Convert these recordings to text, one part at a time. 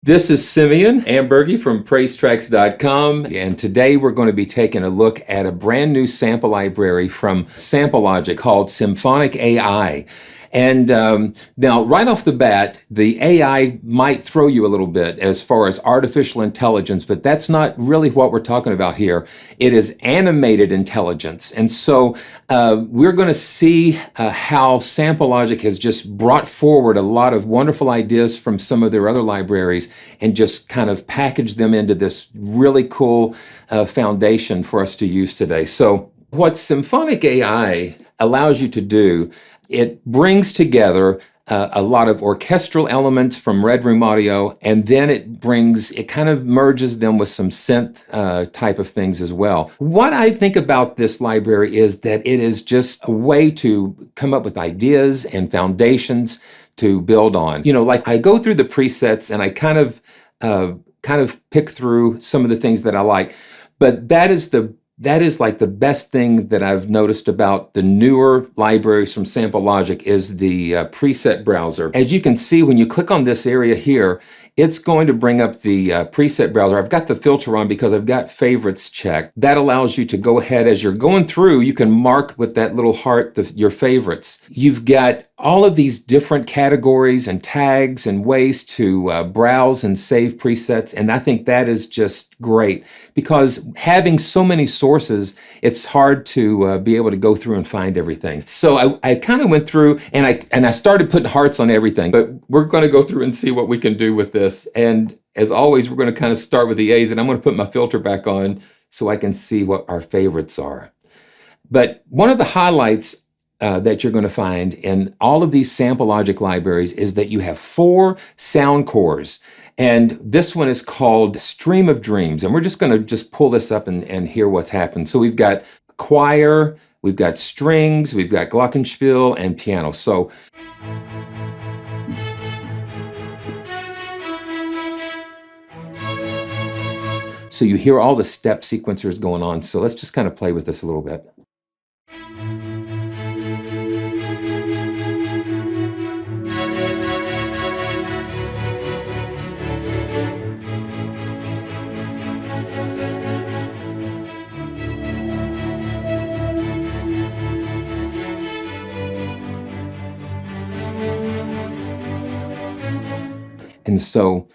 This is Simeon Ambergy from PraiseTracks.com, and today we're going to be taking a look at a brand new sample library from SampleLogic called Symphonic AI. And now, right off the bat, the AI might throw you a little bit as far as artificial intelligence, but that's not really what we're talking about here. It is animated intelligence. And so we're going to see how SampleLogic has just brought forward a lot of wonderful ideas from some of their other libraries and just kind of packaged them into this really cool foundation for us to use today. So what Symphonic AI allows you to do, it brings together a lot of orchestral elements from Red Room Audio, and then it kind of merges them with some synth type of things as well. What I think about this library is that it is just a way to come up with ideas and foundations to build on. You know, like I go through the presets and I kind of pick through some of the things that I like, but that is like the best thing that I've noticed about the newer libraries from SampleLogic is the preset browser. As you can see, when you click on this area here, it's going to bring up the preset browser. I've got the filter on because I've got favorites checked. That allows you to go ahead as you're going through, you can mark with that little heart your favorites. You've got all of these different categories and tags and ways to browse and save presets, and I think that is just great because having so many sources, it's hard to be able to go through and find everything. So I kind of went through and I started putting hearts on everything, but we're going to go through and see what we can do with this. And as always, we're going to kind of start with the A's, and I'm going to put my filter back on so I can see what our favorites are. But one of the highlights that you're going to find in all of these SampleLogic libraries is that you have 4 SOUNDCORES. And this one is called Stream of Dreams. And we're just going to pull this up and hear what's happened. So we've got choir, we've got strings, we've got glockenspiel, and piano. So you hear all the step sequencers going on. So let's just kind of play with this a little bit. And so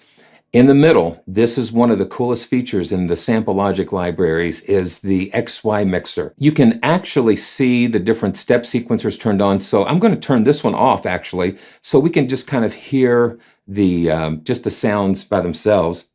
in the middle, this is one of the coolest features in the SampleLogic libraries is the XY mixer. You can actually see the different step sequencers turned on. So I'm going to turn this one off actually, so we can just kind of hear the just the sounds by themselves.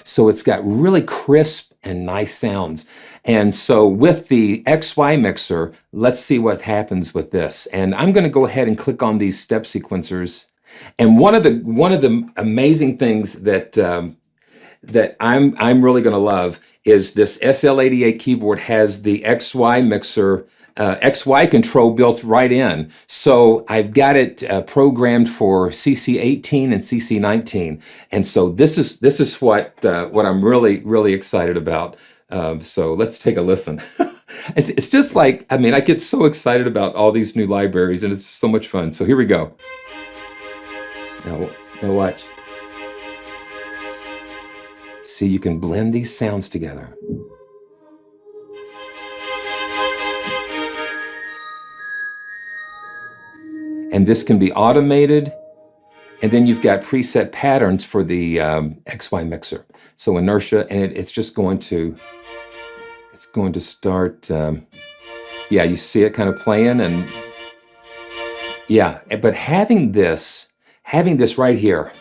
So it's got really crisp and nice sounds. And so with the XY mixer, let's see what happens with this. And I'm going to go ahead and click on these step sequencers. And one of the amazing things that that I'm really going to love is this SL88 keyboard has the XY mixer XY control built right in. So I've got it programmed for CC18 and CC19. And so this is what I'm really excited about. So let's take a listen. It's just like, I mean, I get so excited about all these new libraries and it's just so much fun. So here we go. Now watch. See, you can blend these sounds together. And this can be automated. And then you've got preset patterns for the XY mixer. So inertia, and it's just going to, start, yeah, you see it kind of playing and yeah, but having this right here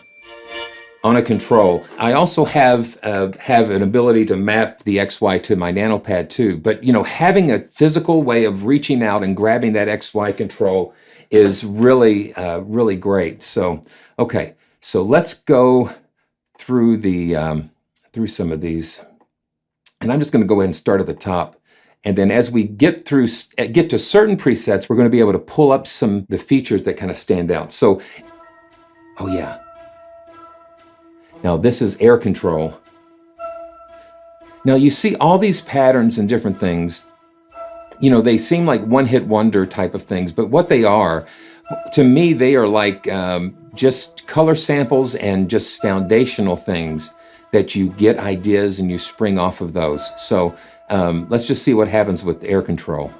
on a control, I also have an ability to map the XY to my NanoPad too. But you know, having a physical way of reaching out and grabbing that XY control is really, really great. So, okay, so let's go through through some of these, and I'm just going to go ahead and start at the top. And then as we get to certain presets, we're going to be able to pull up the features that kind of stand out. So, oh yeah. Now this is air control. Now you see all these patterns and different things. You know, they seem like one-hit wonder type of things, but what they are, to me, they are like just color samples and just foundational things that you get ideas and you spring off of those. So let's just see what happens with air control.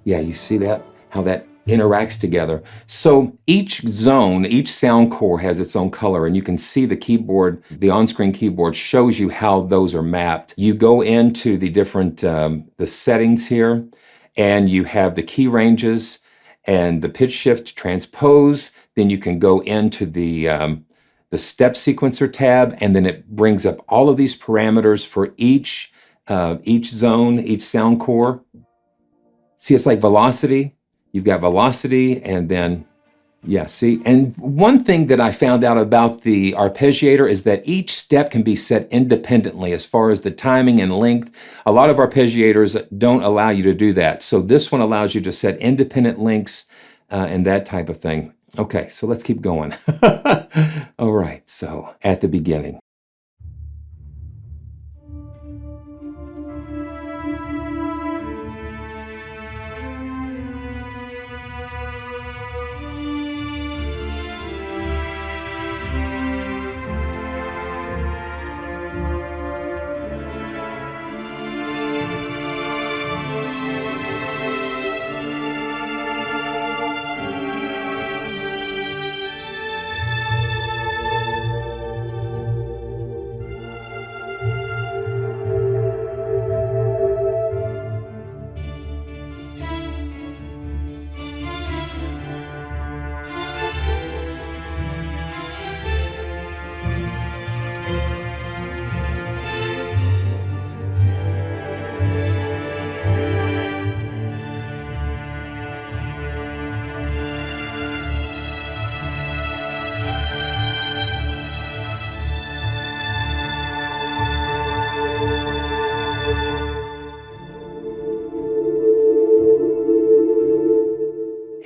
Yeah, you see that, how that interacts together. So each zone, each sound core has its own color, and you can see the keyboard, the on-screen keyboard shows you how those are mapped. You go into the different, the settings here, and you have the key ranges and the pitch shift transpose. Then you can go into the step sequencer tab, and then it brings up all of these parameters for each zone, each sound core. See, it's like velocity. You've got velocity, and then, yeah, see? And one thing that I found out about the arpeggiator is that each step can be set independently as far as the timing and length. A lot of arpeggiators don't allow you to do that. So this one allows you to set independent lengths and that type of thing. Okay, so let's keep going. All right, so at the beginning.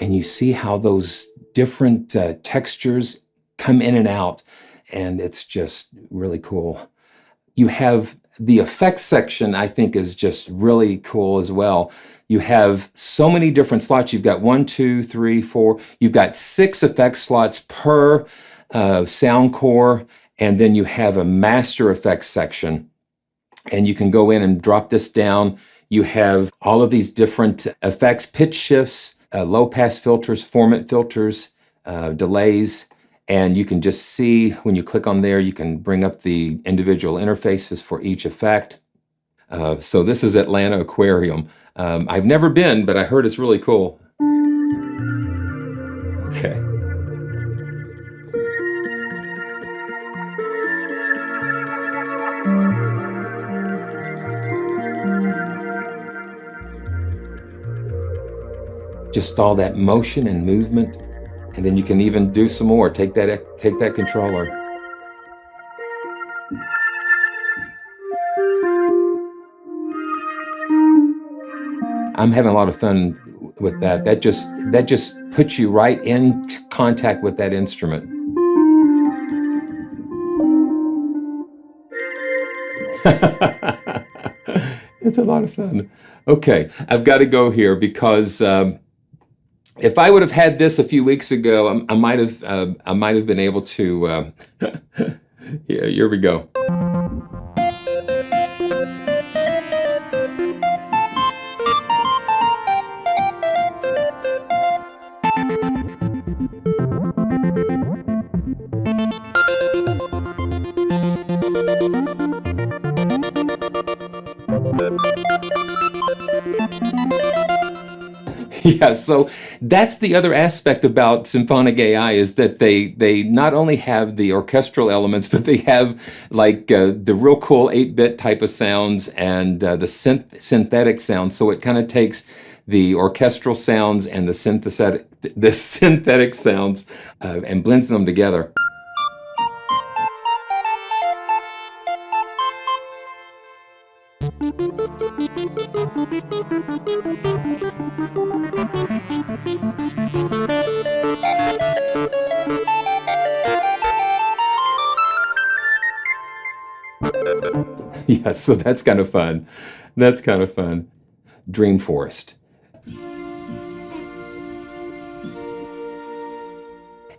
And you see how those different textures come in and out, and it's just really cool. You have the effects section, I think, is just really cool as well. You have so many different slots. You've got 1, 2, 3, 4. You've got 6 effects slots per sound core, and then you have a master effects section. And you can go in and drop this down. You have all of these different effects, pitch shifts, low pass filters, formant filters, delays, and you can just see when you click on there, you can bring up the individual interfaces for each effect. So this is Atlanta Aquarium. I've never been, but I heard it's really cool. Okay. Just all that motion and movement, and then you can even do some more. Take that controller. I'm having a lot of fun with that. That just puts you right in contact with that instrument. It's a lot of fun. Okay, I've got to go here because if I would have had this a few weeks ago, I might have been able to. Yeah, here we go. Yeah, so that's the other aspect about Symphonic AI is that they not only have the orchestral elements, but they have like the real cool 8-bit type of sounds and the synthetic sounds. So it kind of takes the orchestral sounds and the synthetic sounds and blends them together. Yeah, so that's kind of fun. That's kind of fun. Dream Forest.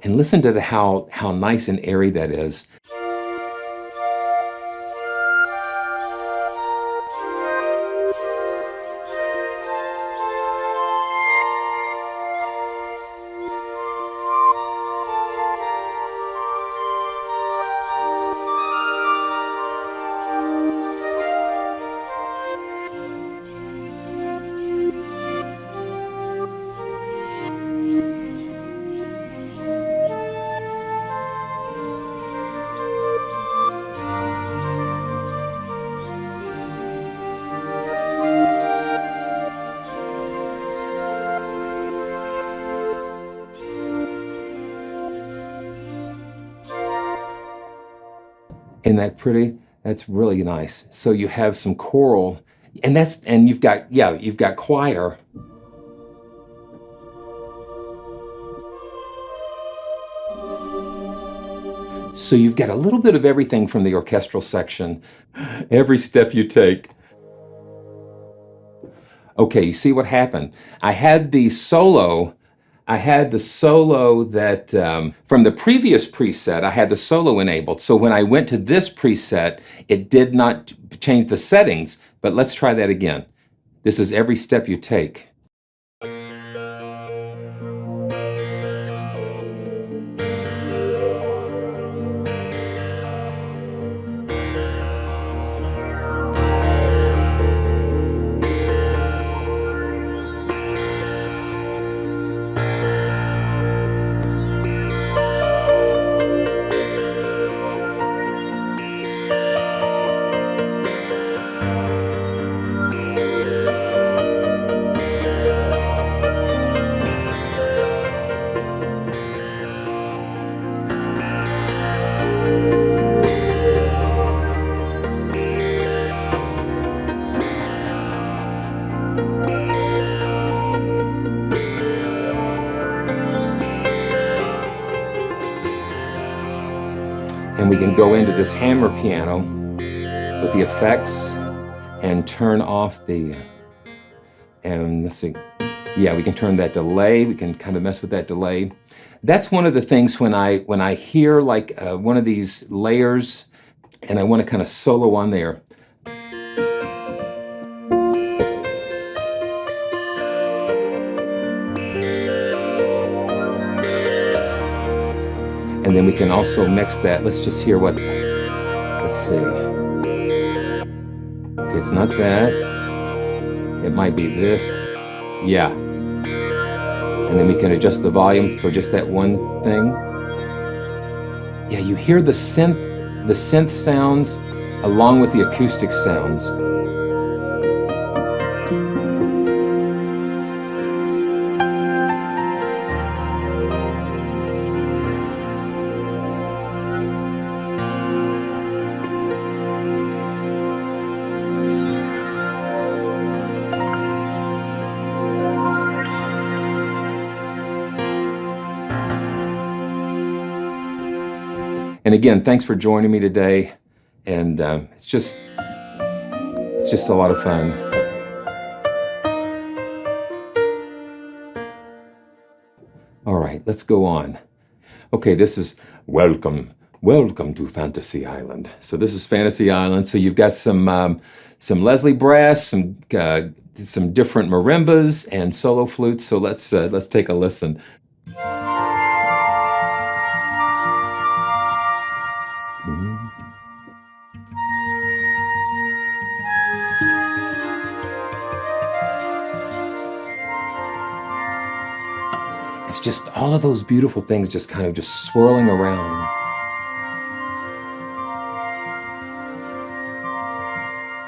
And listen to how nice and airy that is. Isn't that pretty? That's really nice. So you have some choral, and you've got choir. So you've got a little bit of everything from the orchestral section, every step you take. Okay, you see what happened? I had the solo that from the previous preset, I had the solo enabled. So when I went to this preset, it did not change the settings, but let's try that again. This is every step you take. And we can go into this hammer piano with the effects and turn off the, and let's see, yeah, we can turn that delay. We can kind of mess with that delay. That's one of the things when I hear like one of these layers and I want to kind of solo on there. And then we can also mix that. Let's just hear what, let's see. Okay, it's not that. It might be this. Yeah. And then we can adjust the volume for just that one thing. Yeah, you hear the synth sounds along with the acoustic sounds. And again, thanks for joining me today. And it's just a lot of fun. All right, let's go on. Okay, this is welcome to Fantasy Island. So this is Fantasy Island. So you've got some Leslie brass, some different marimbas and solo flutes. So let's take a listen. just all of those beautiful things just kind of just swirling around.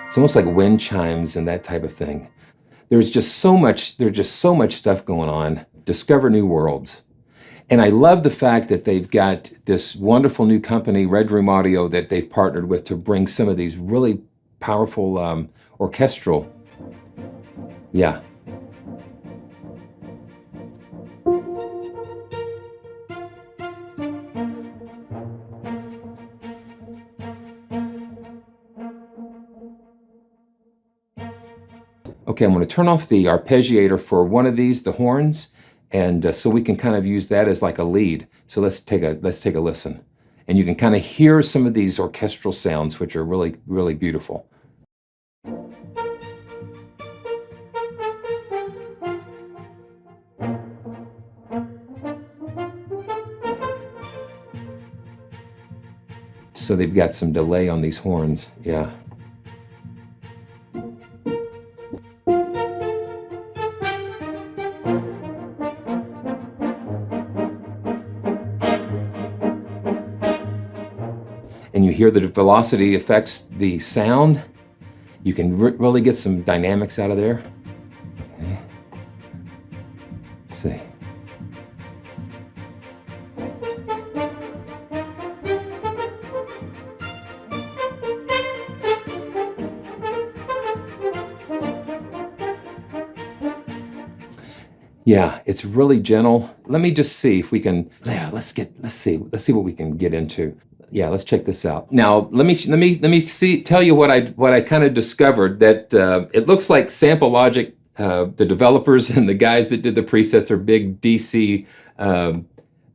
It's almost like wind chimes and that type of thing. There's just so much stuff going on. Discover new worlds. And I love the fact that they've got this wonderful new company, Red Room Audio, that they've partnered with to bring some of these really powerful orchestral. Yeah. Okay, I'm going to turn off the arpeggiator for one of these, the horns, and so we can kind of use that as like a lead. So let's take a listen, and you can kind of hear some of these orchestral sounds, which are really, really beautiful. So they've got some delay on these horns, yeah. And you hear the velocity affects the sound. You can really get some dynamics out of there. Okay. Let's see. Yeah, it's really gentle. Let me just see if we can. Yeah, let's see what we can get into. Yeah, let's check this out. Now, let me tell you what I kind of discovered, that it looks like Sample Logic, the developers and the guys that did the presets are big DC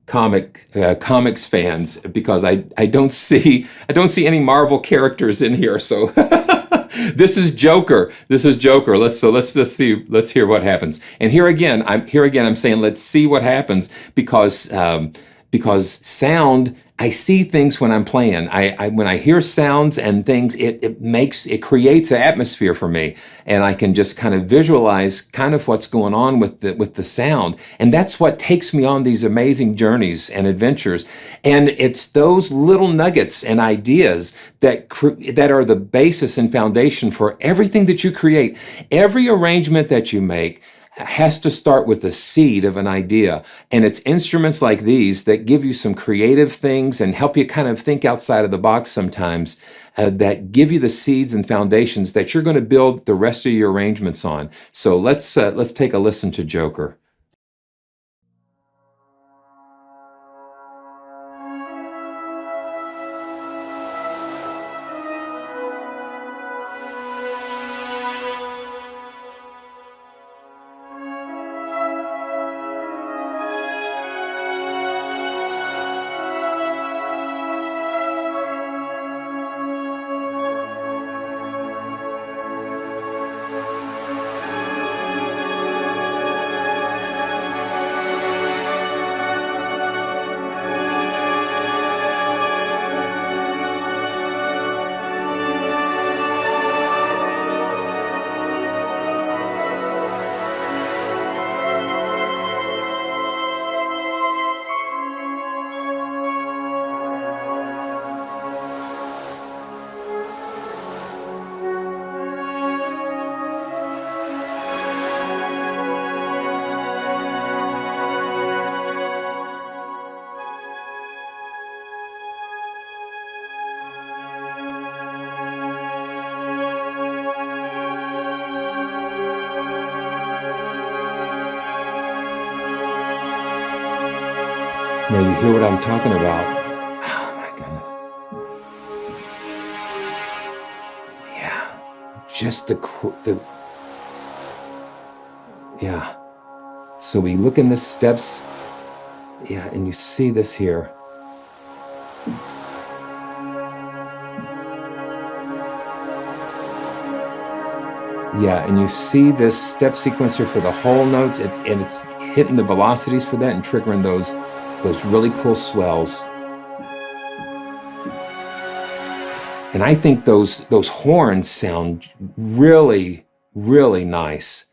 comics fans, because I don't see any Marvel characters in here. So this is Joker. Let's hear what happens. And here again I'm saying let's see what happens, because sound, I see things when I'm playing. When I hear sounds and things, it creates an atmosphere for me, and I can just kind of visualize kind of what's going on with the sound, and that's what takes me on these amazing journeys and adventures. And it's those little nuggets and ideas that are the basis and foundation for everything that you create. Every arrangement that you make has to start with the seed of an idea. And it's instruments like these that give you some creative things and help you kind of think outside of the box sometimes, that give you the seeds and foundations that you're going to build the rest of your arrangements on. So let's take a listen to Joker. Now you hear what I'm talking about. Oh my goodness. Yeah, just yeah. So we look in the steps, yeah, and you see this here. Yeah, and you see this step sequencer for the whole notes, and it's hitting the velocities for that and triggering those really cool swells. And I think those horns sound really, really nice.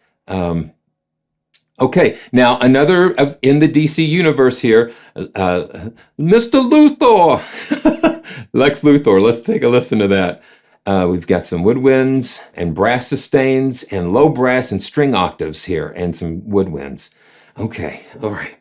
Okay, now another in the DC universe here, Mr. Luthor, Lex Luthor. Let's take a listen to that. We've got some woodwinds and brass sustains and low brass and string octaves here and some woodwinds. Okay, all right.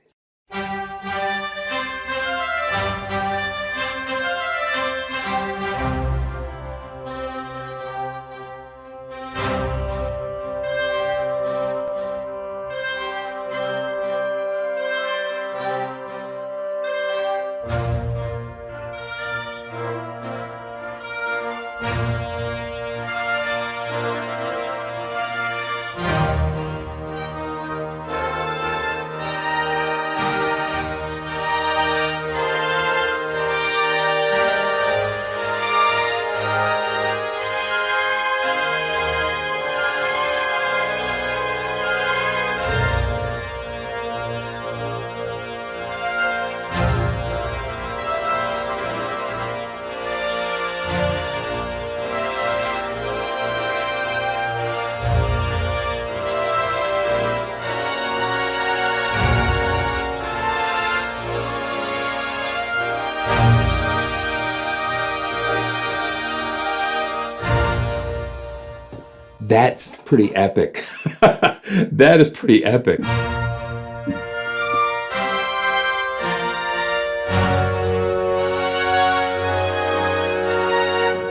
That's pretty epic. That is pretty epic.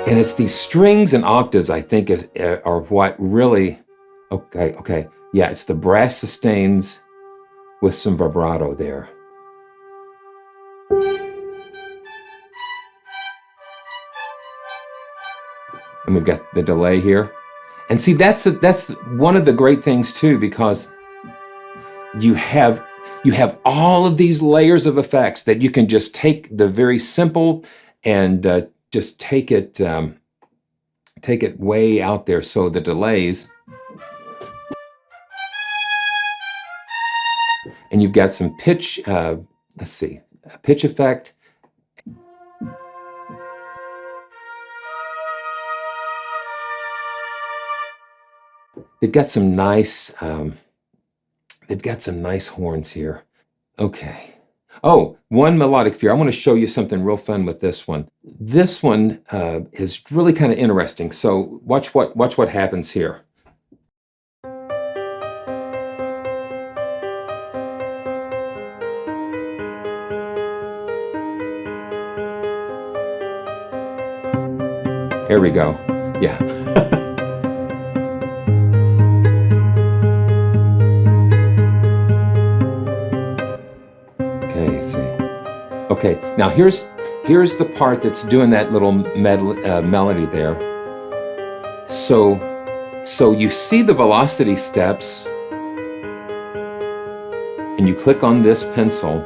And it's these strings and octaves, I think, are what really, okay. Yeah, it's the brass sustains with some vibrato there. And we've got the delay here. And see, that's one of the great things too, because you have all of these layers of effects that you can just take the very simple and just take it way out there. So the delays, and you've got some pitch. Let's see, a pitch effect. They've got some nice horns here. Okay. Oh, one melodic fear. I want to show you something real fun with this one. This one is really kind of interesting. So watch what happens here. Here we go. Yeah. Okay, now here's the part that's doing that little melody there. So you see the velocity steps, and you click on this pencil,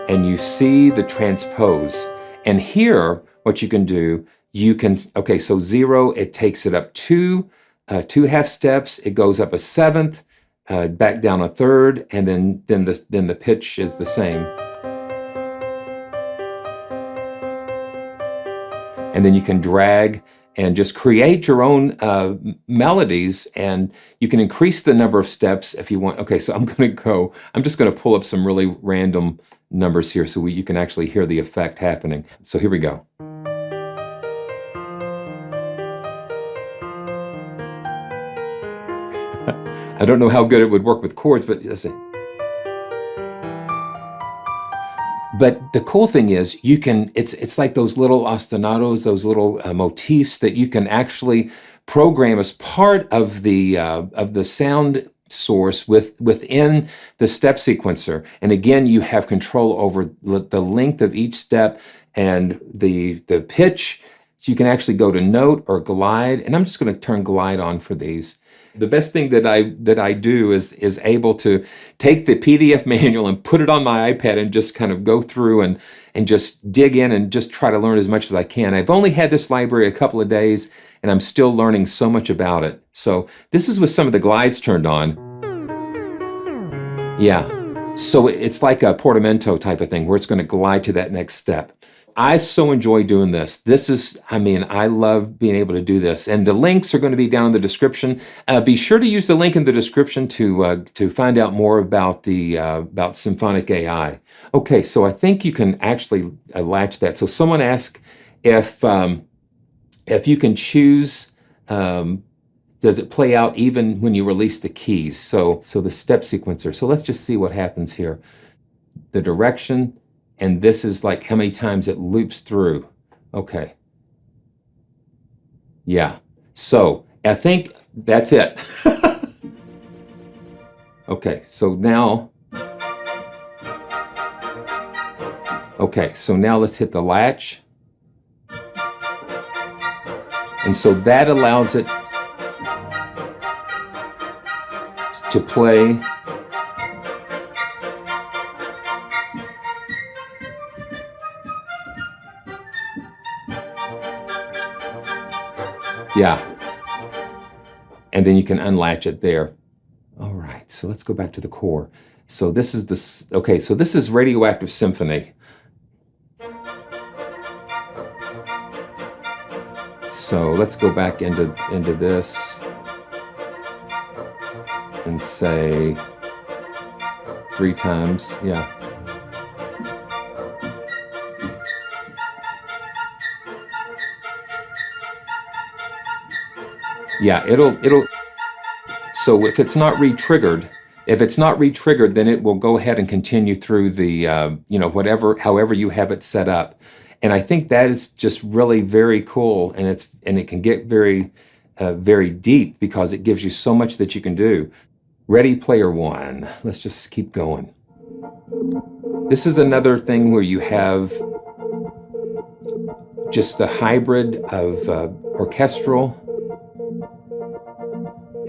and you see the transpose. And here, what you can do, okay, so 0, it takes it up 2 half steps, it goes up a 7th, back down a 3rd, and then the pitch is the same. And then you can drag and just create your own melodies, and you can increase the number of steps if you want. Okay, so I'm just gonna pull up some really random numbers here so you can actually hear the effect happening. So here we go. I don't know how good it would work with chords, but listen. But the cool thing is it's like those little ostinatos, those little motifs that you can actually program as part of the sound source within the step sequencer. And again, you have control over the length of each step and the pitch. So you can actually go to note or glide. And I'm just going to turn glide on for these. The best thing that I do is able to take the PDF manual and put it on my iPad and just kind of go through and just dig in and just try to learn as much as I can. I've only had this library a couple of days, and I'm still learning so much about it. So this is with some of the glides turned on. Yeah, so it's like a portamento type of thing where it's going to glide to that next step. I so enjoy doing this. This is, I mean, I love being able to do this. And the links are going to be down in the description. Be sure to use the link in the description to find out more about the about Symphonic AI. Okay, so I think you can actually latch that. So someone asked if you can choose. Does it play out even when you release the keys? So the step sequencer. So let's just see what happens here. The direction, and this is like how many times it loops through. Okay. Yeah. So I think that's it. Okay, so now, let's hit the latch. And so that allows it to play. Yeah. And then you can unlatch it there. All right, so let's go back to the core. So this is this, okay, so this is Radioactive Symphony. So let's go back into this and say 3 times, yeah. Yeah, it'll, so if it's not re-triggered, then it will go ahead and continue through the, you know, however you have it set up. And I think that is just really very cool, and it can get very, very deep because it gives you so much that you can do. Ready Player One. Let's just keep going. This is another thing where you have just the hybrid of orchestral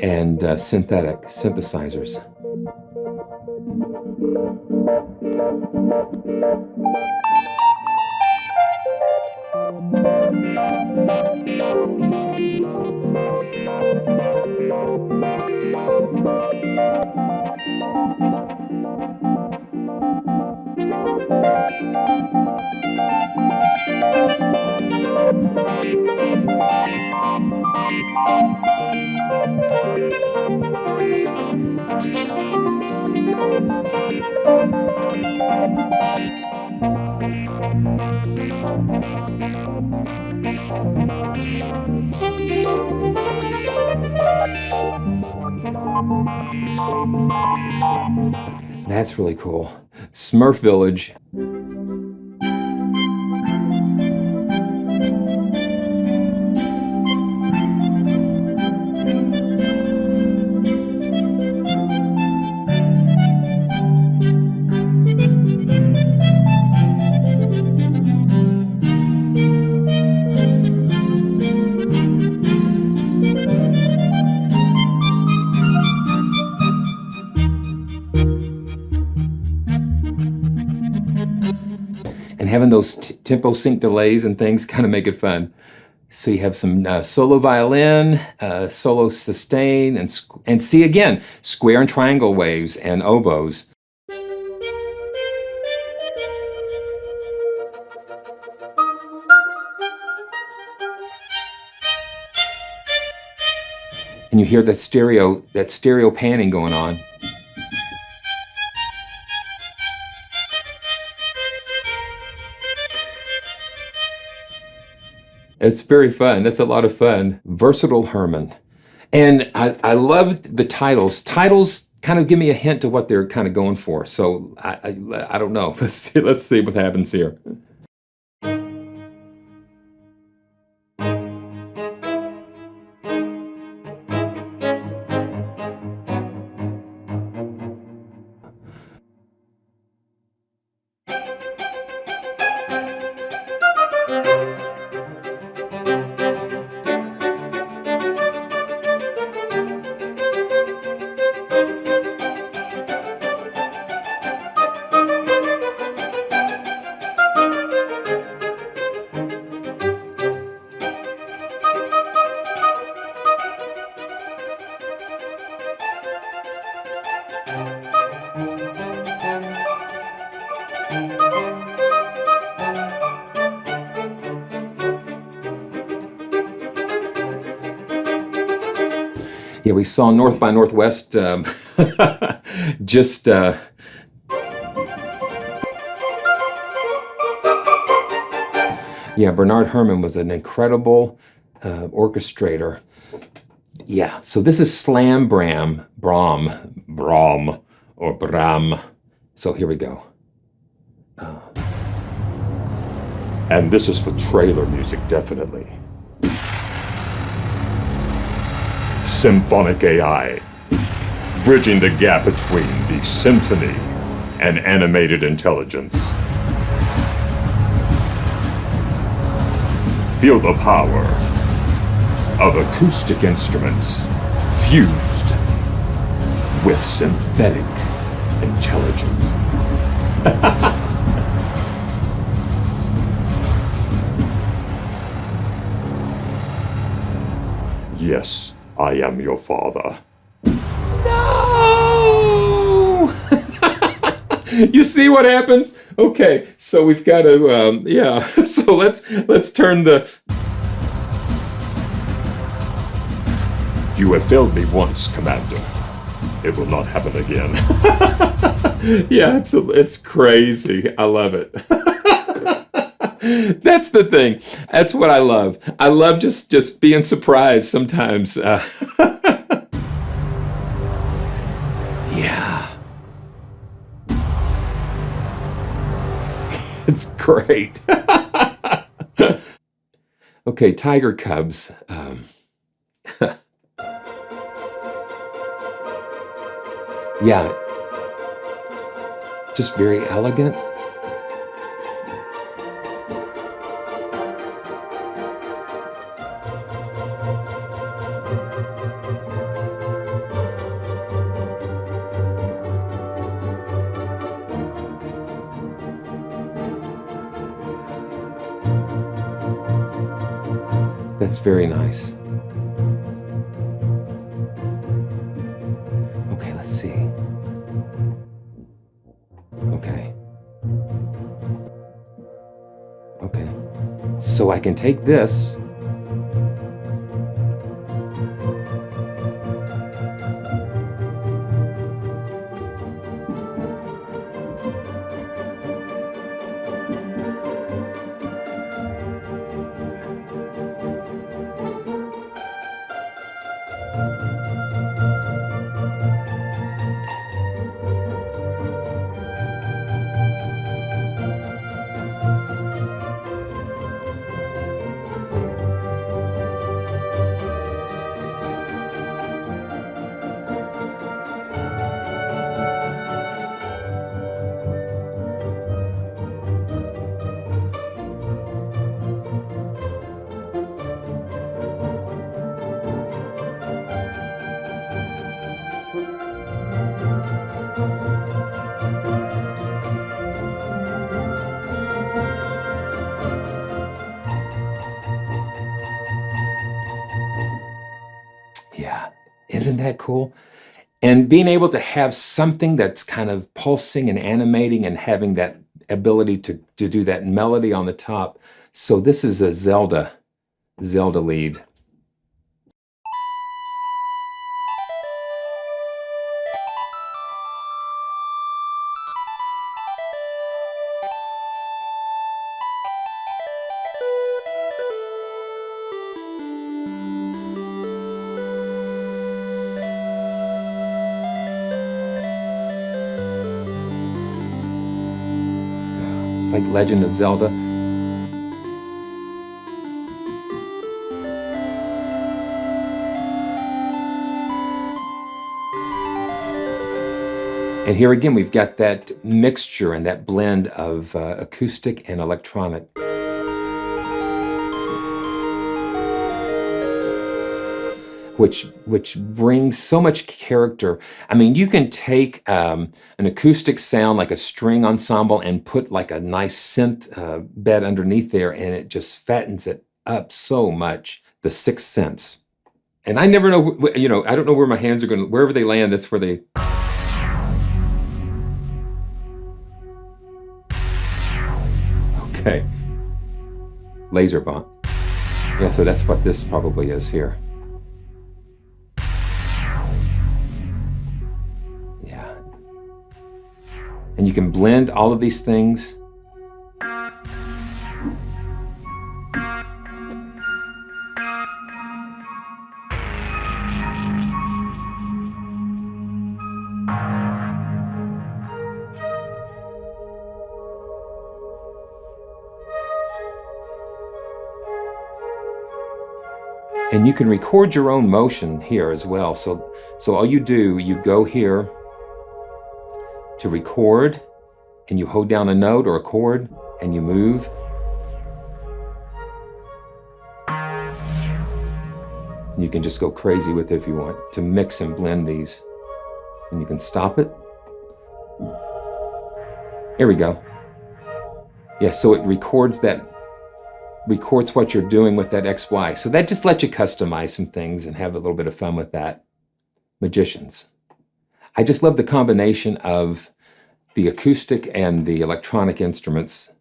and synthetic synthesizers. That's really cool. SMUPH Village. And having those tempo sync delays and things kind of make it fun. So you have some solo violin, solo sustain, and see again, square and triangle waves and oboes. And you hear that stereo panning going on. It's very fun. That's a lot of fun. Versatile Herman. And I loved the titles. Titles kind of give me a hint to what they're kind of going for. So I don't know. Let's see what happens here. Yeah, we saw North by Northwest just yeah, Bernard Herrmann was an incredible orchestrator. Yeah, so this is Slam Bram, or Bram. So here we go. And this is for trailer music, definitely. Symphonic AI, bridging the gap between the symphony and animated intelligence. Feel the power of acoustic instruments fused with synthetic intelligence. Yes, I am your father. No! You see what happens? Okay, so we've got to, yeah. So let's turn the. You have failed me once, Commander. It will not happen again. Yeah, it's crazy. I love it. That's the thing. That's what I love. I love just being surprised sometimes. Yeah. It's great. Okay, tiger cubs. Yeah. Just very elegant. That's very nice. Okay, let's see. Okay. Okay. So I can take this. Yeah, isn't that cool? And being able to have something that's kind of pulsing and animating and having that ability to do that melody on the top. So this is a ZELDA lead. It's like Legend of Zelda. And here again, we've got that mixture and that blend of acoustic and electronic. Which brings so much character. I mean, you can take an acoustic sound like a string ensemble and put like a nice synth bed underneath there, and it just fattens it up so much. The Sixth Sense. And I never know, you know, I don't know where my hands are going, wherever they land, that's where they... Okay. Laser bomb. Yeah, so that's what this probably is here. you can blend all of these things. And you can record your own motion here as well. So all you do, you go here to record, and you hold down a note or a chord, and you move. And you can just go crazy with it if you want to mix and blend these. And you can stop it. Here we go. Yeah, so it records what you're doing with that XY. So that just lets you customize some things and have a little bit of fun with that. Magicians. I just love the combination of the acoustic and the electronic instruments.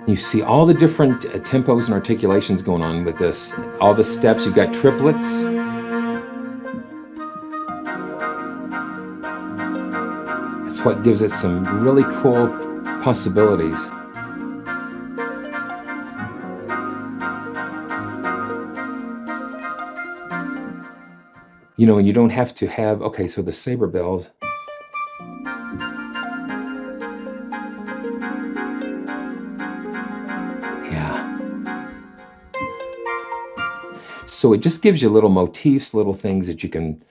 You see all the different tempos and articulations going on with this. All the steps, you've got triplets. It's what gives it some really cool possibilities. You know, and you don't have to have, okay, so the saber bells. So it just gives you little motifs, little things that you can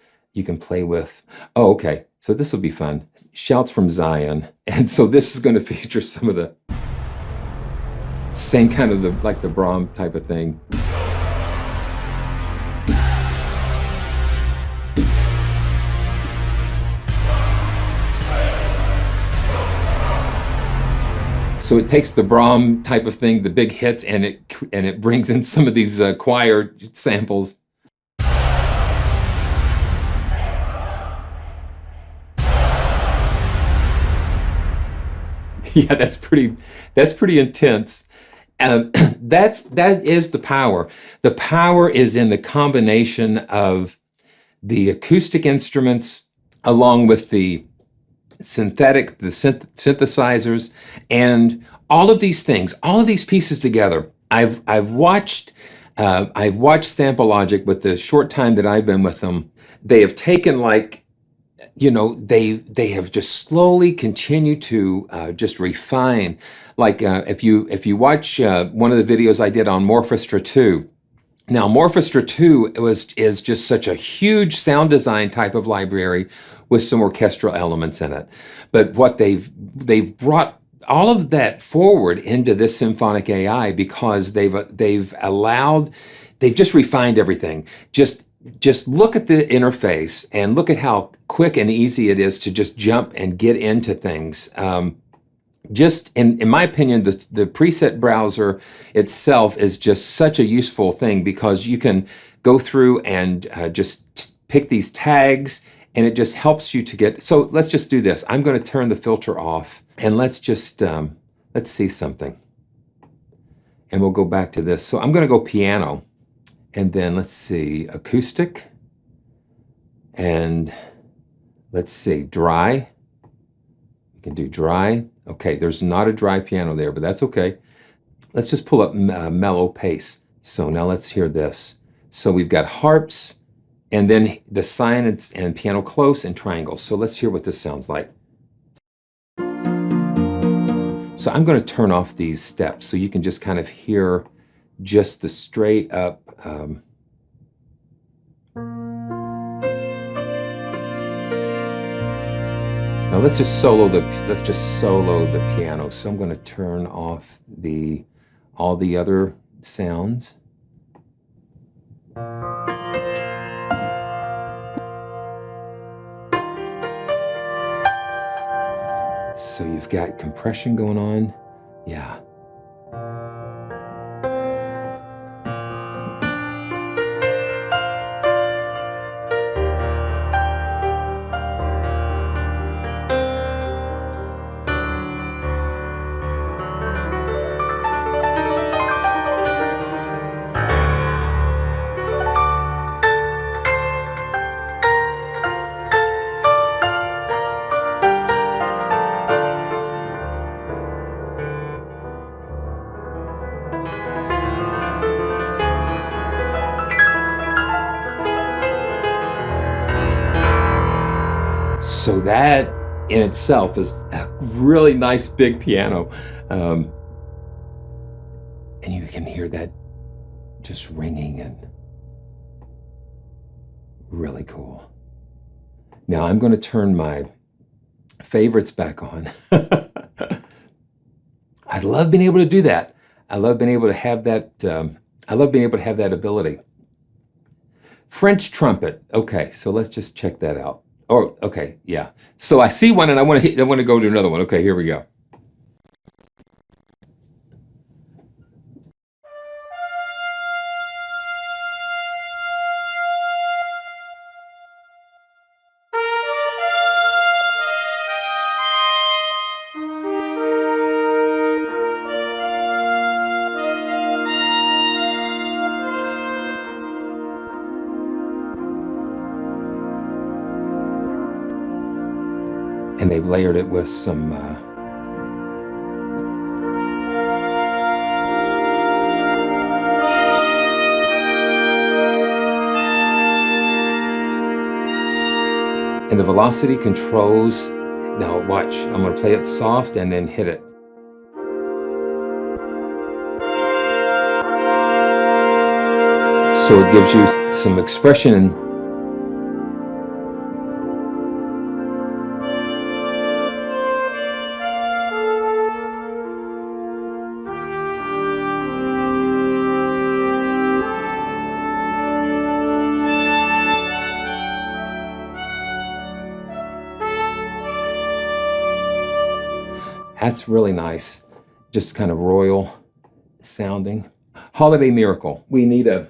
play with. Oh, okay. So this will be fun. Shouts from Zion. And so this is going to feature some of the same kind of like the BRAM type of thing. So it takes the BRAM type of thing, the big hits, and it brings in some of these choir samples. Yeah, that's pretty intense. That is the power. The power is in the combination of the acoustic instruments along with the synthetic, the synthesizers, and all of these things, all of these pieces together. I've watched Sample Logic with the short time that I've been with them. They have taken, like, you know, they have just slowly continued to just refine. Like if you watch one of the videos I did on Morphestra 2. Now, Morphestra 2 is just such a huge sound design type of library with some orchestral elements in it. But what they've brought all of that forward into this Symphonic AI because they've just refined everything. Just look at the interface and look at how quick and easy it is to just jump and get into things. Just in my opinion, the preset browser itself is just such a useful thing because you can go through and just pick these tags, and it just helps you to get. So let's just do this. I'm going to turn the filter off, and let's just let's see something, and we'll go back to this. So I'm going to go piano, and then let's see acoustic, and let's see dry. We can do dry. Okay, there's not a dry piano there, but that's okay. Let's just pull up mellow pace. So now let's hear this. So we've got harps, and then the sign and piano close and triangles. So let's hear what this sounds like. So I'm going to turn off these steps so you can just kind of hear just the straight up. Now let's just solo the piano. So I'm going to turn off all the other sounds. So you've got compression going on. Yeah. So that in itself is a really nice big piano. And you can hear that just ringing, and really cool. Now I'm going to turn my favorites back on. I love being able to do that. I love being able to have that. I love being able to have that ability. French trumpet. Okay, so let's just check that out. Oh, okay, yeah. So I see one, and I want to go to another one. Okay, here we go. And they've layered it with some and the velocity controls. Now watch, I'm going to play it soft and then hit it. So it gives you some expression. That's really nice, just kind of royal sounding. Holiday Miracle. We need a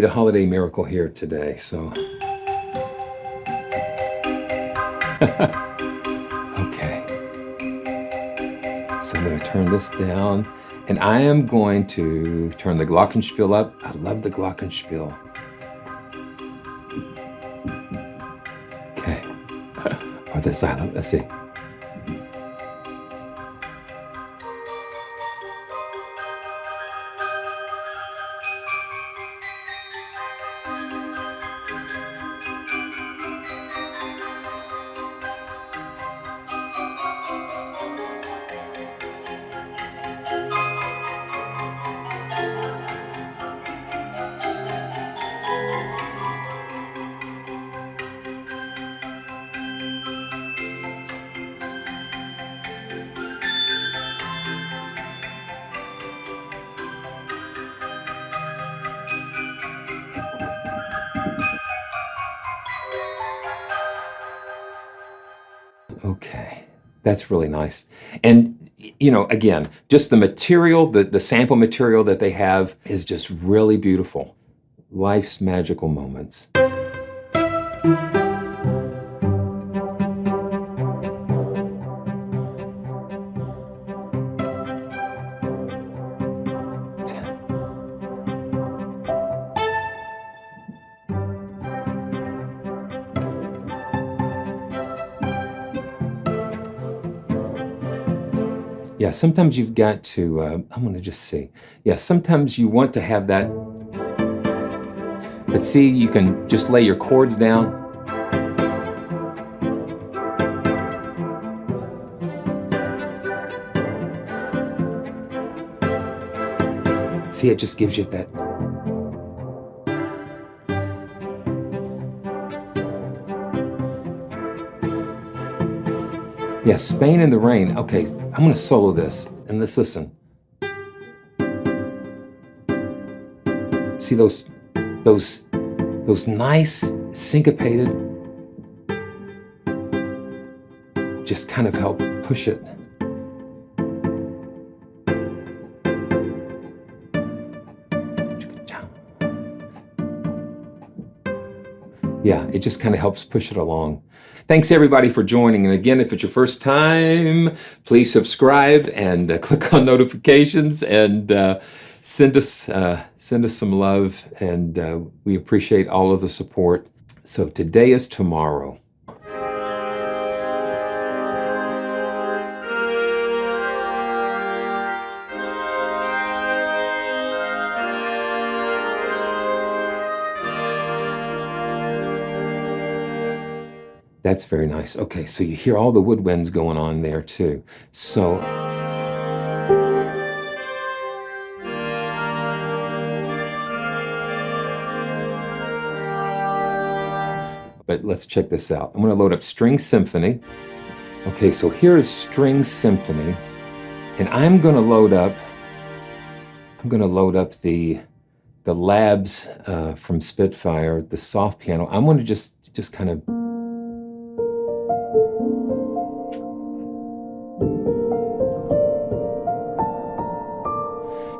holiday miracle here today. So okay. So I'm going to turn this down, and I am going to turn the Glockenspiel up. I love the Glockenspiel. Okay. Or the silent. Let's see. Okay, that's really nice. And, you know, again, just the material, the sample material that they have is just really beautiful. Life's magical moments. Yeah, sometimes you've got to, I'm going to just see. Yeah, sometimes you want to have that. But see, you can just lay your chords down. See, it just gives you that. Yeah, Spain in the Rain. Okay, I'm going to solo this, and let's listen. See those nice syncopated, just kind of help push it. Yeah, it just kind of helps push it along. Thanks everybody for joining. And again, if it's your first time, please subscribe and click on notifications, and send us some love. And we appreciate all of the support. So today is tomorrow. That's very nice. Okay, so you hear all the woodwinds going on there too. So, but let's check this out. I'm going to load up String Symphony. Okay, so here is String Symphony, and I'm going to load up the labs from Spitfire, the soft piano. I'm going to just kind of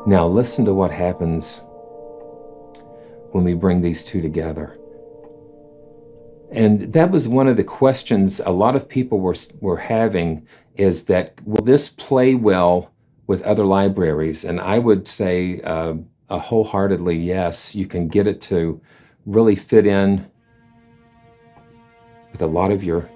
now listen to what happens when we bring these two together. And that was one of the questions a lot of people were having, is that, will this play well with other libraries? And I would say a wholeheartedly yes. You can get it to really fit in with a lot of your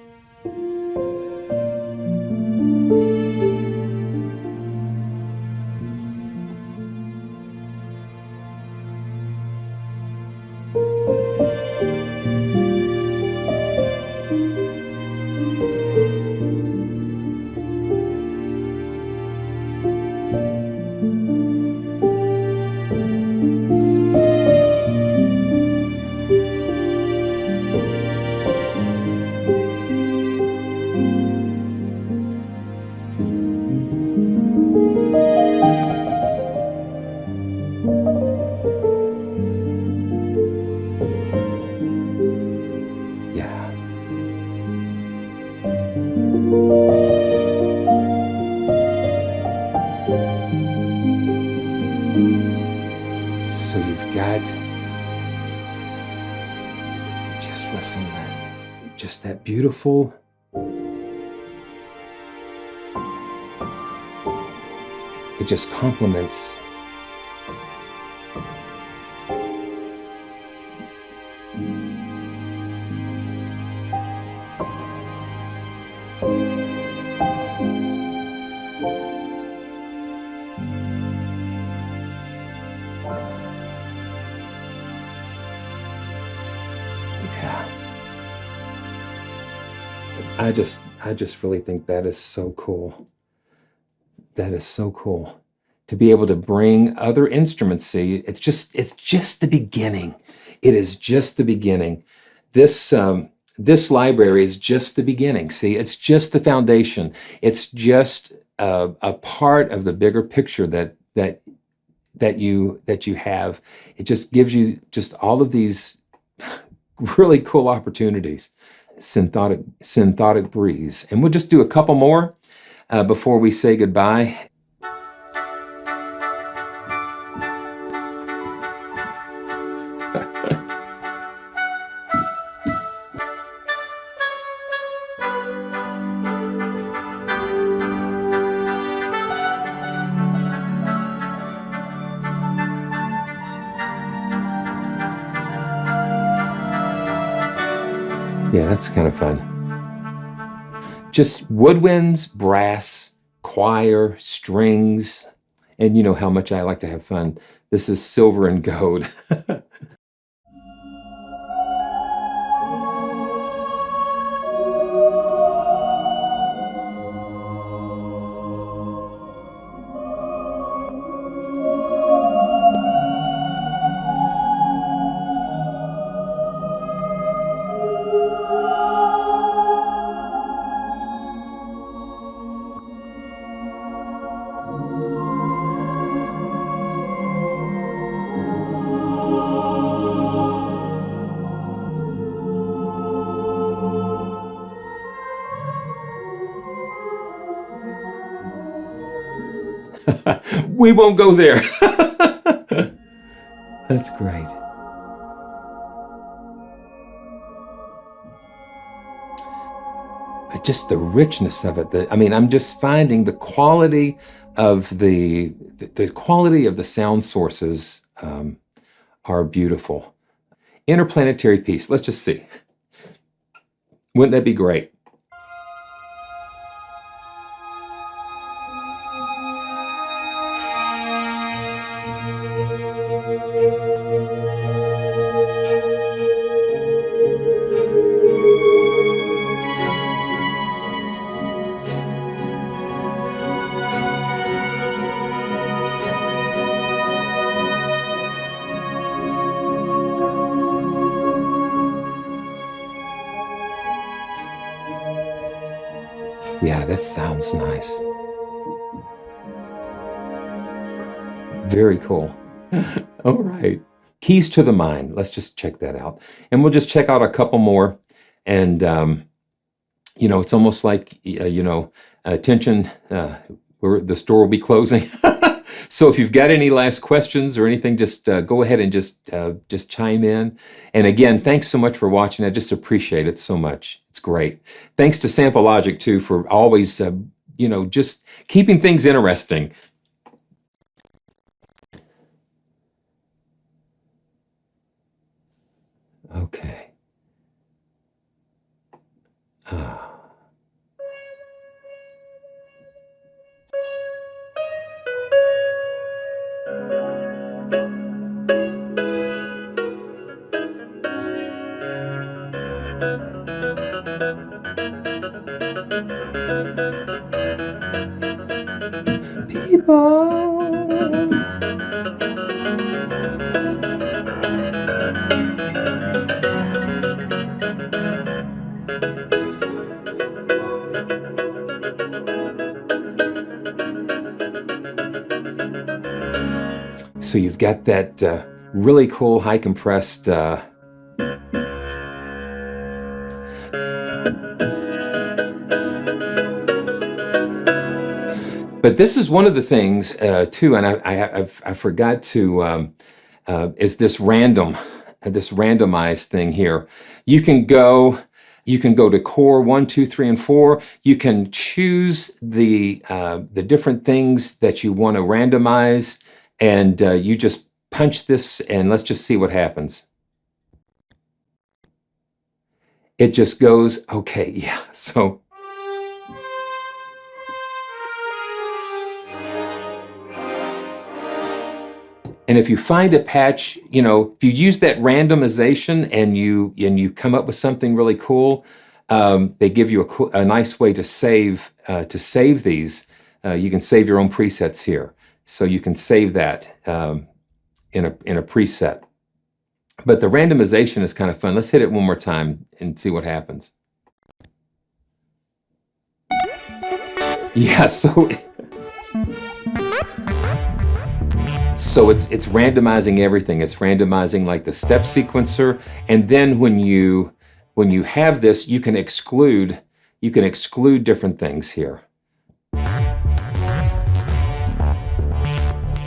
So you've got, just listen to that, just that beautiful, it just complements. I just really think that is so cool. That is so cool to be able to bring other instruments. See, it's just the beginning. It is just the beginning. This library is just the beginning. See, it's just the foundation. It's just a part of the bigger picture that you have. It just gives you just all of these really cool opportunities. Synthotic breeze. And we'll just do a couple more before we say goodbye. Yeah, that's kind of fun. Just woodwinds, brass, choir, strings, and you know how much I like to have fun. This is silver and gold. We won't go there. That's great. But just the richness of it. I mean, I'm just finding the quality of the quality of the sound sources are beautiful. Interplanetary piece. Let's just see. Wouldn't that be great? Yeah, that sounds nice. Very cool. All right. Keys to the Mind. Let's just check that out. And we'll just check out a couple more. And, you know, it's almost like, you know, attention, the store will be closing. So if you've got any last questions or anything, just go ahead and just chime in. And again, thanks so much for watching. I just appreciate it so much. It's great. Thanks to Sample Logic, too, for always, you know, just keeping things interesting. Okay. People. So you've got that really cool high compressed but this is one of the things too, and I forgot to is this randomize thing here. You can go to core 1, 2, 3, and 4. You can choose the different things that you want to randomize, and you just punch this, and let's just see what happens. It just goes, okay, yeah, so. And if you find a patch, you know, if you use that randomization and you come up with something really cool, they give you a nice way to save these. You can save your own presets here, so you can save that in a preset. But the randomization is kind of fun. Let's hit it one more time and see what happens. Yeah, so it's randomizing everything. It's randomizing like the step sequencer, and then when you have this, you can exclude different things here.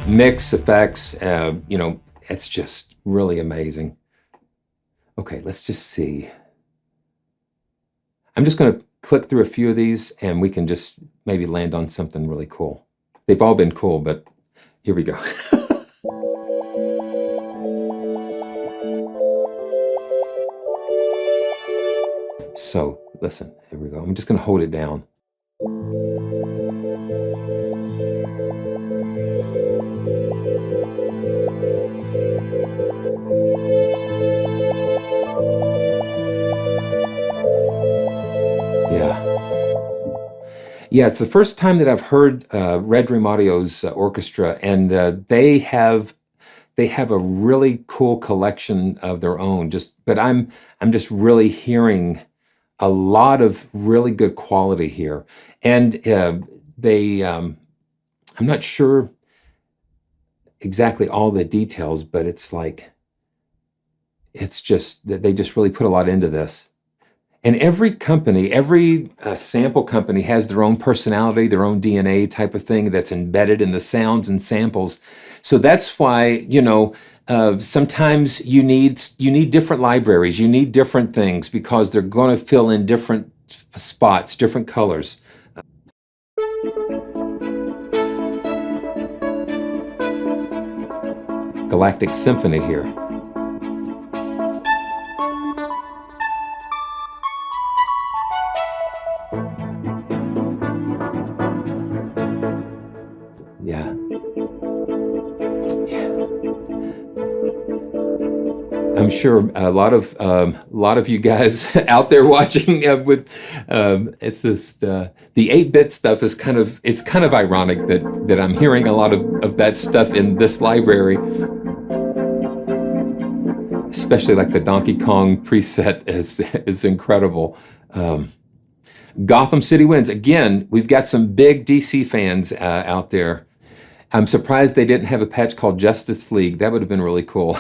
Mix effects, you know, it's just really amazing. Okay, let's just see. I'm just going to click through a few of these, and we can just maybe land on something really cool. They've all been cool, but here we go. So listen, here we go. I'm just going to hold it down. Yeah, it's the first time that I've heard Red Dream Audio's orchestra, and they have a really cool collection of their own. But I'm just really hearing a lot of really good quality here, and I'm not sure exactly all the details, but it's like just that they just really put a lot into this. And every company, every sample company has their own personality, their own DNA type of thing that's embedded in the sounds and samples. So that's why, you know, sometimes you need different libraries, you need different things, because they're going to fill in different spots, different colors. Galactic Symphony here. Yeah. I'm sure a lot of you guys out there watching with it's this the 8-bit stuff is kind of ironic that I'm hearing a lot of that stuff in this library, especially like the Donkey Kong preset is incredible. Gotham City wins. Again, we've got some big DC fans out there. I'm surprised they didn't have a patch called Justice League. That would have been really cool.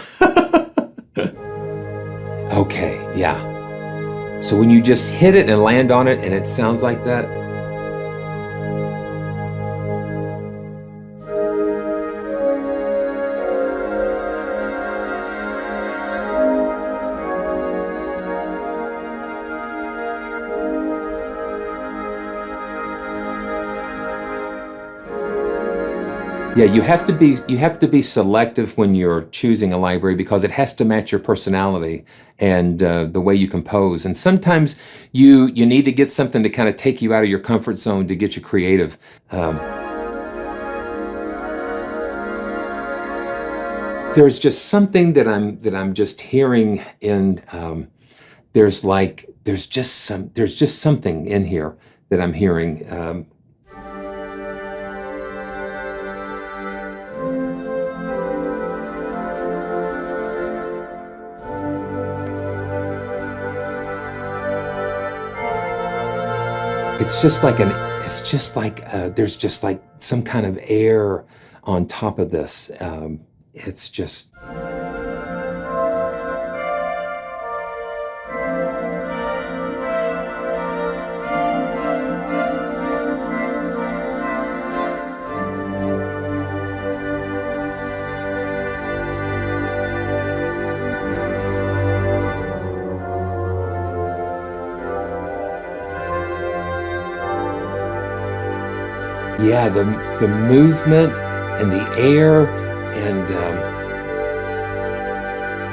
Okay, yeah. So when you just hit it and land on it and it sounds like that. Yeah, you have to be selective when you're choosing a library because it has to match your personality and the way you compose. And sometimes you need to get something to kind of take you out of your comfort zone to get you creative. There's just something that I'm just hearing in. There's just something in here that I'm hearing. It's just like there's just like some kind of air on top of this. It's just. Yeah, the movement and the air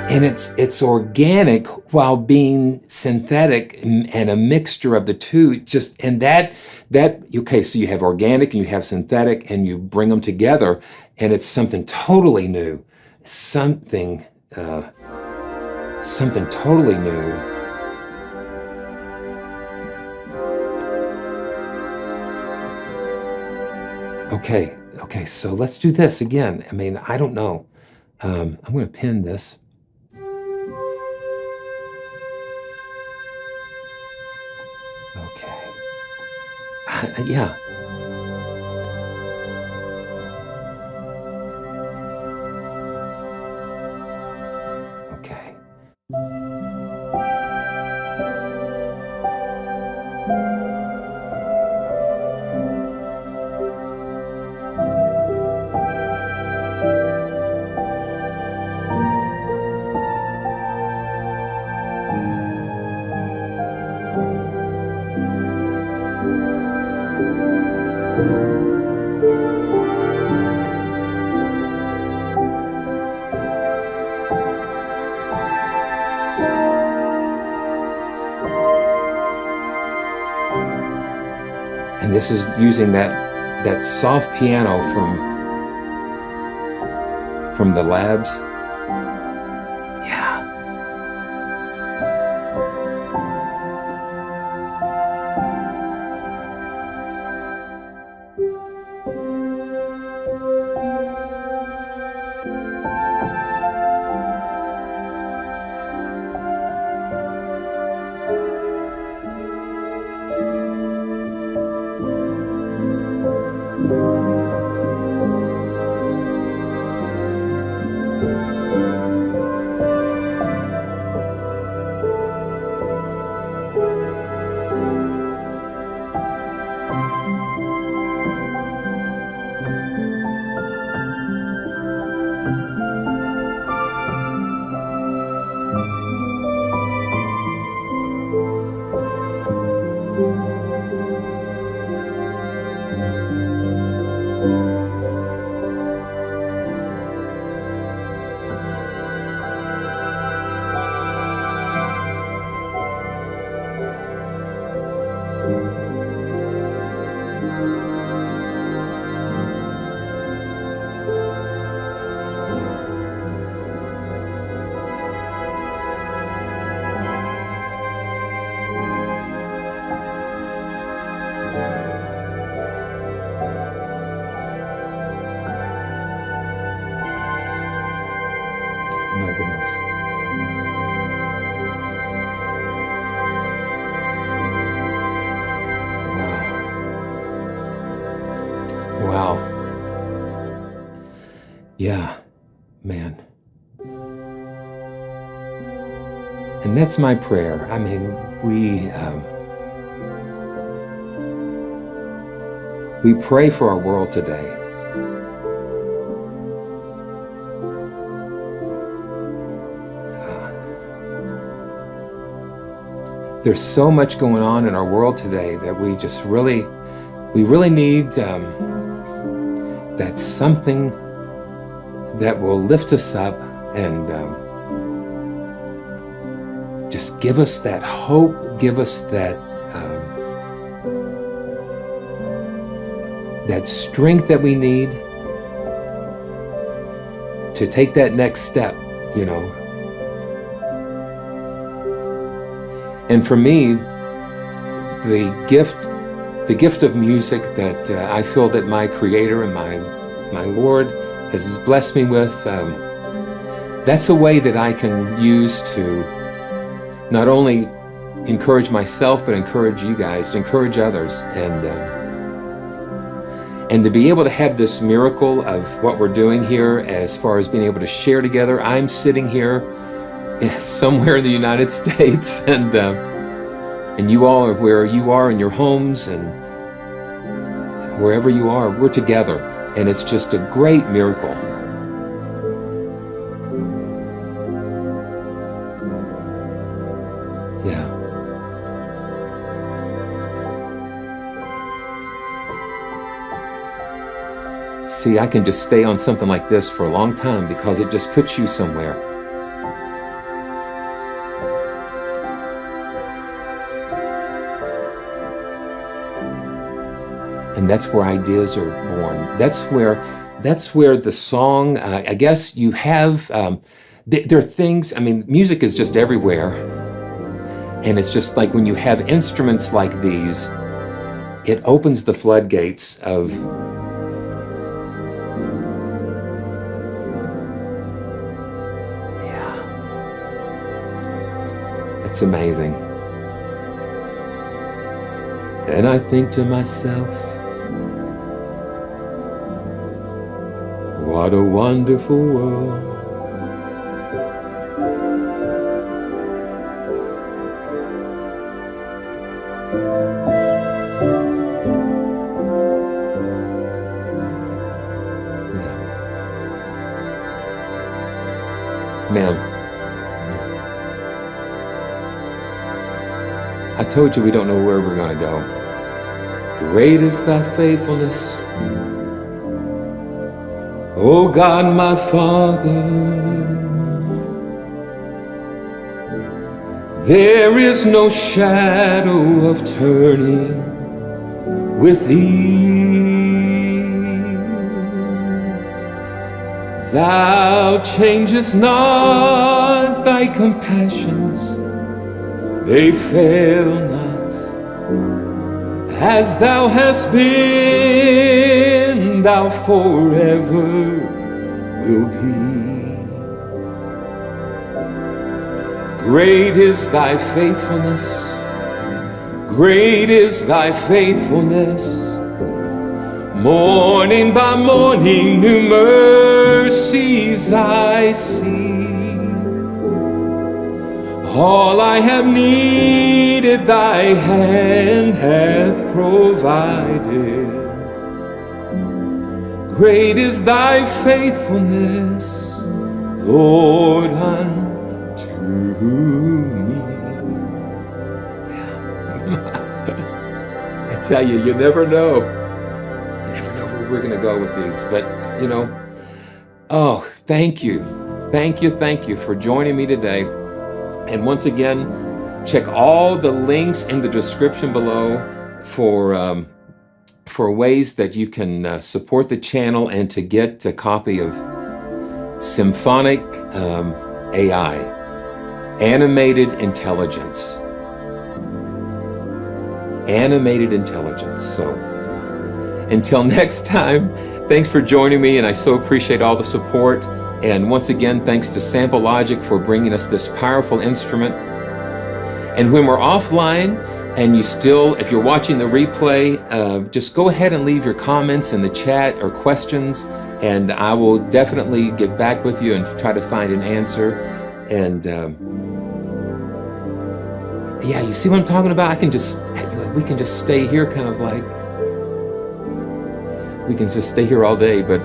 and it's organic while being synthetic and a mixture of the two. Just and that okay, so you have organic and you have synthetic and you bring them together and it's something totally new, something totally new. Okay, so let's do this again. I mean, I don't know. I'm going to pin this. Okay. Yeah. Okay. And this is using that soft piano from the labs. Yeah. Yeah, man. And that's my prayer. I mean, we pray for our world today. There's so much going on in our world today that we just really need that something that will lift us up and just give us that hope, give us that that strength that we need to take that next step, you know. And for me, the gift of music that I feel that my Creator and my Lord has blessed me with, that's a way that I can use to not only encourage myself, but encourage you guys, to encourage others, and to be able to have this miracle of what we're doing here as far as being able to share together. I'm sitting here somewhere in the United States, and you all are where you are in your homes, and wherever you are, we're together, and it's just a great miracle. Yeah. See, I can just stay on something like this for a long time because it just puts you somewhere. And that's where ideas are born. That's where the song, I guess you have, there are things, I mean, music is just everywhere. And it's just like when you have instruments like these, it opens the floodgates of it's amazing. And I think to myself, what a wonderful world. Man, I told you we don't know where we're going to go. Great is thy faithfulness, O God my Father. There is no shadow of turning with thee. Thou changest not, thy compassions, they fail not. As thou hast been, thou forever will be. Great is thy faithfulness, great is thy faithfulness. Morning by morning, new mercies I see. All I have needed, thy hand hath provided. Great is thy faithfulness, Lord, unto me. I tell you, you never know. You never know where we're going to go with these. But, you know, oh, thank you. Thank you for joining me today. And once again, check all the links in the description below for ways that you can support the channel and to get a copy of Symphonic AI, Animated Intelligence. Animated Intelligence. So until next time, thanks for joining me, and I so appreciate all the support. And once again, thanks to Sample Logic for bringing us this powerful instrument. And when we're offline, and you still, if you're watching the replay, just go ahead and leave your comments in the chat or questions. And I will definitely get back with you and try to find an answer. And yeah, you see what I'm talking about? We can just stay here kind of like, we can just stay here all day, but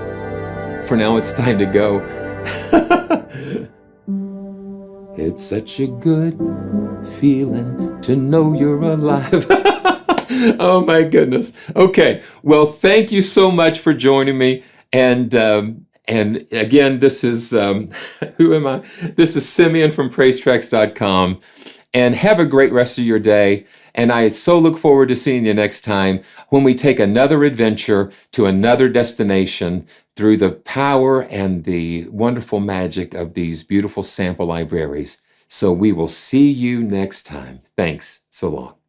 for now it's time to go. It's such a good feeling to know you're alive. Oh my goodness. Okay, well, thank you so much for joining me. And again, this is, who am I? This is Simeon from PraiseTracks.com. And have a great rest of your day. And I so look forward to seeing you next time when we take another adventure to another destination through the power and the wonderful magic of these beautiful sample libraries. So we will see you next time. Thanks. So long.